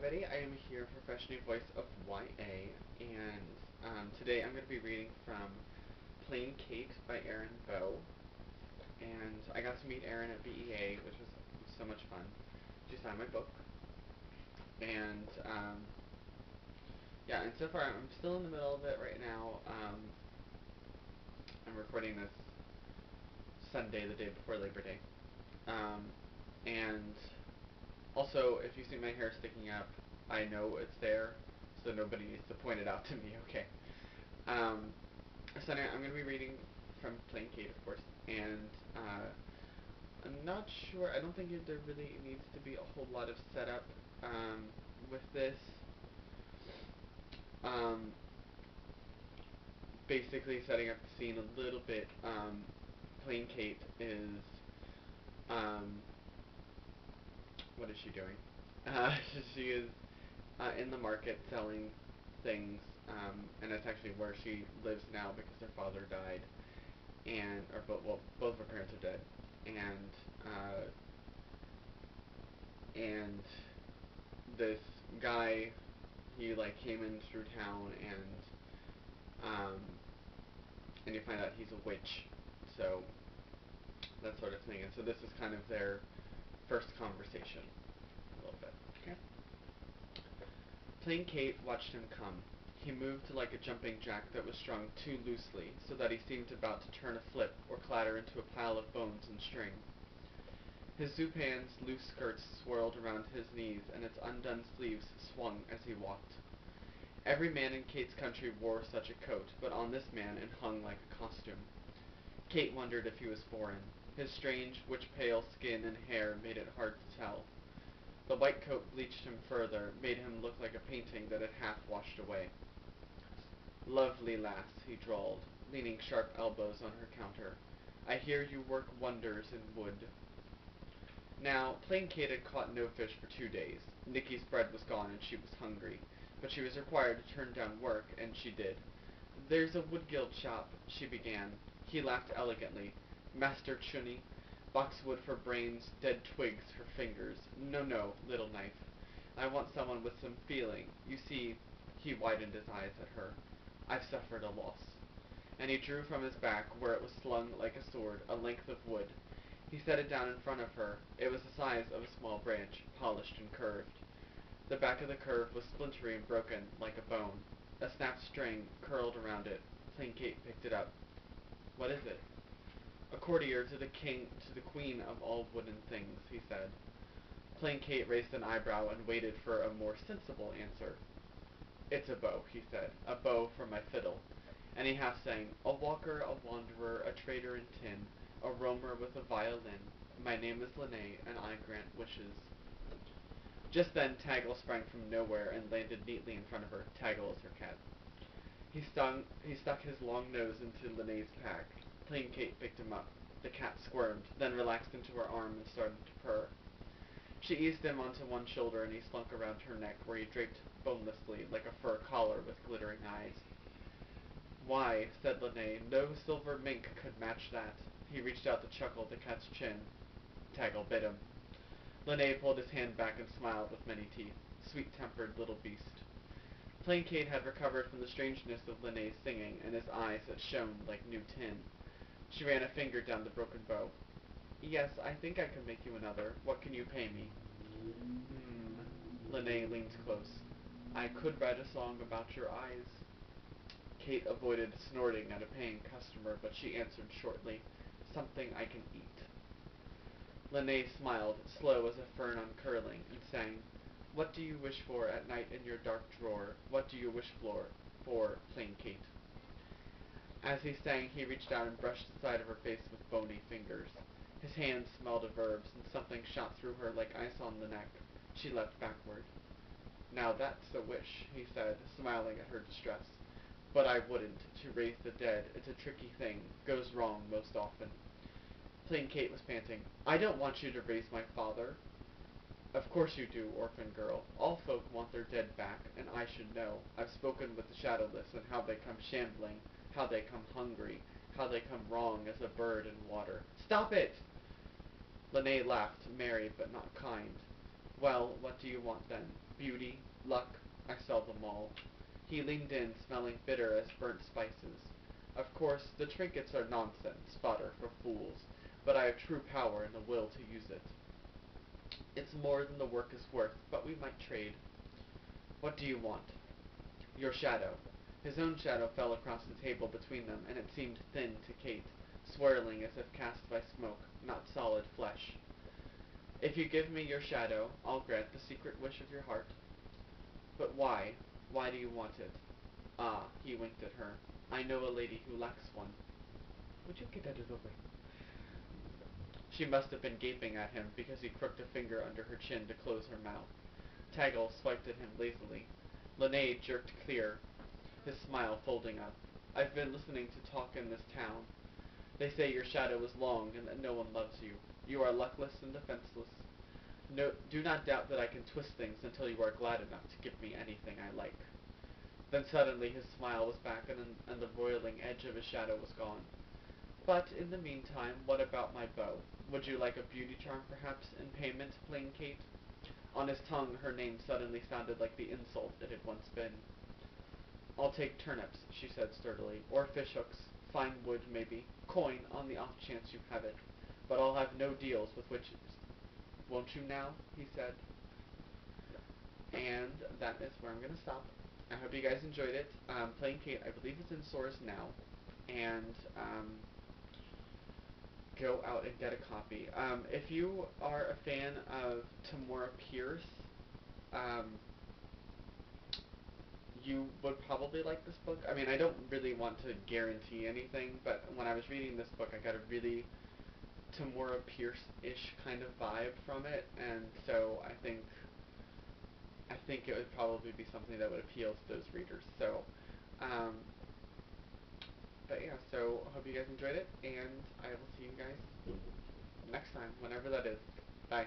everybody. I am here, professional voice of YA, and today I'm going to be reading from Plain Kate by Erin Bow. And I got to meet Erin at BEA, which was so much fun. She signed my book, and yeah, and so far I'm still in the middle of it right now. I'm recording this Sunday, the day before Labor Day. And also, if you see my hair sticking up, I know it's there, so nobody needs to point it out to me, okay? So now I'm going to be reading from Plain Kate, of course, and I'm not sure, I don't think there really needs to be a whole lot of setup with this. Um, Basically, setting up the scene a little bit, Plain Kate is, what is she doing? She is in the market selling things, and that's actually where she lives now because her father died, both of her parents are dead, and this guy, he like came in through town, um, and you find out he's a witch, so that sort of thing, and so this is kind of their first conversation, a little bit. Okay. Plain Kate watched him come. He moved like a jumping jack that was strung too loosely, so that he seemed about to turn a flip or clatter into a pile of bones and string. His Zupan's loose skirts swirled around his knees, and its undone sleeves swung as he walked. Every man in Kate's country wore such a coat, but on this man it hung like a costume. Kate wondered if he was foreign. His strange, witch-pale skin and hair made it hard to tell. The white coat bleached him further, made him look like a painting that had half washed away. "Lovely lass," he drawled, leaning sharp elbows on her counter. "I hear you work wonders in wood." Now, Plain Kate had caught no fish for 2 days. Nicky's bread was gone and she was hungry, but she was required to turn down work, and she did. "There's a wood guild shop," she began. He laughed elegantly. "Master Chunny, boxwood for brains, dead twigs for fingers. No, no, little knife. I want someone with some feeling. You see," he widened his eyes at her, "I've suffered a loss." And he drew from his back, where it was slung like a sword, a length of wood. He set it down in front of her. It was the size of a small branch, polished and curved. The back of the curve was splintery and broken, like a bone. A snapped string curled around it. Plain Kate picked it up. "What is it?" "A courtier to the queen of all wooden things," he said. Plain Kate raised an eyebrow and waited for a more sensible answer. "It's a bow," he said, "a bow for my fiddle." And he half sang, "A walker, a wanderer, a trader in tin, a roamer with a violin. My name is Lene, and I grant wishes." Just then Taggle sprang from nowhere and landed neatly in front of her. Taggle is her cat. He stuck his long nose into Lene's pack. Plain Kate picked him up. The cat squirmed, then relaxed into her arm and started to purr. She eased him onto one shoulder, and he slunk around her neck, where he draped bonelessly, like a fur collar with glittering eyes. "Why," said Lene, "no silver mink could match that." He reached out to chuckle the cat's chin. Taggle bit him. Lene pulled his hand back and smiled with many teeth. Sweet-tempered little beast. Plain Kate had recovered from the strangeness of Lene's singing, and his eyes that shone like new tin. She ran a finger down the broken bow. "Yes, I think I can make you another. What can you pay me?" Lene leaned close. "I could write a song about your eyes." Kate avoided snorting at a paying customer, but she answered shortly, "Something I can eat." Lene smiled, slow as a fern uncurling, and sang, "What do you wish for at night in your dark drawer? What do you wish for, Plain Kate?" As he sang, he reached out and brushed the side of her face with bony fingers. His hand smelled of herbs, and something shot through her like ice on the neck. She leapt backward. "Now that's a wish," he said, smiling at her distress. "But I wouldn't. To raise the dead, it's a tricky thing. Goes wrong most often." Plain Kate was panting. "I don't want you to raise my father." "Of course you do, orphan girl. All folk want their dead back, and I should know. I've spoken with the shadowless, and how they come shambling, how they come hungry, how they come wrong as a bird in water." "Stop it!" Lene laughed, merry but not kind. Well, what do you want then? Beauty? Luck? I sell them all. He leaned in, smelling bitter as burnt spices. Of course, the trinkets are nonsense, fodder for fools, but I have true power and a will to use it. It's more than the work is worth, but we might trade. What do you want? Your shadow. His own shadow fell across the table between them, and it seemed thin to Kate, swirling as if cast by smoke, not solid flesh. If you give me your shadow, I'll grant the secret wish of your heart. But why? Why do you want it? Ah, he winked at her. I know a lady who lacks one. Would you get out of the way? She must have been gaping at him, because he crooked a finger under her chin to close her mouth. Taggel swiped at him lazily. Linnaeus jerked clear, his smile folding up. I've been listening to talk in this town. They say your shadow is long and that no one loves you. You are luckless and defenseless. No, do not doubt that I can twist things until you are glad enough to give me anything I like. Then suddenly his smile was back and the roiling edge of his shadow was gone. But in the meantime, what about my bow? Would you like a beauty charm, perhaps, in payment, plain Kate? On his tongue her name suddenly sounded like the insult it had once been. I'll take turnips, she said sturdily, or fishhooks, fine wood, maybe, coin, on the off chance you have it. But I'll have no deals with witches. Won't you now? He said. And that is where I'm going to stop. I hope you guys enjoyed it. Plain Kate, I believe it's in stores now. And go out and get a copy. If you are a fan of Tamora Pierce, um, you would probably like this book. I mean, I don't really want to guarantee anything, but when I was reading this book, I got a really Tamora Pierce-ish kind of vibe from it, and so I think it would probably be something that would appeal to those readers. So, um, but yeah, so I hope you guys enjoyed it, and I will see you guys next time, whenever that is. Bye.